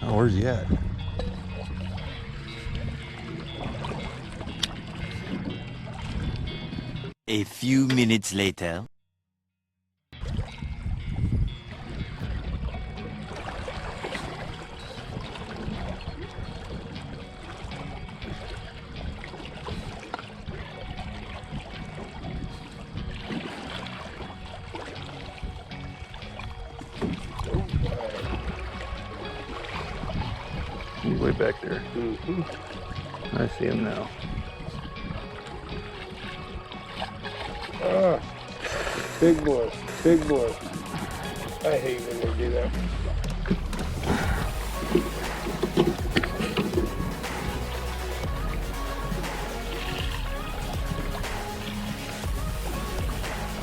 Oh, where's he at? A few minutes later. He's way back there. I see him now. Ah, big boy, big boy. I hate when they do that.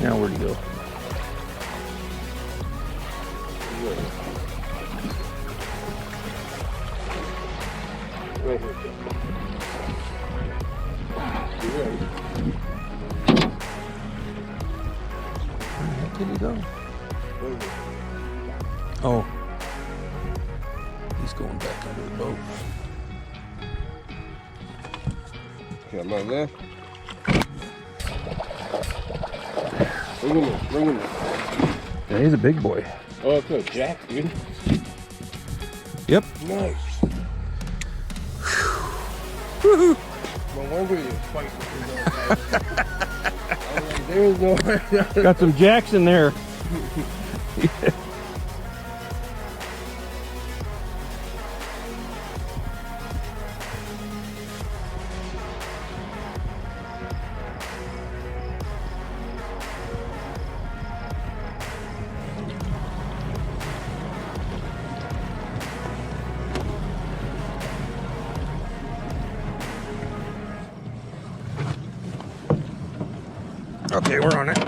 Now where'd he go? Right here. You're right. Where did he go? Right here. Oh. He's going back under the boat. Okay, I'm on left. Bring him in, bring him in. Yeah, he's a big boy. Oh, it's a Jack, dude. Yep. Nice. Woohoo! No wonder you fight with your little guy. There's no way. Got some jacks in there. Okay, we're on it.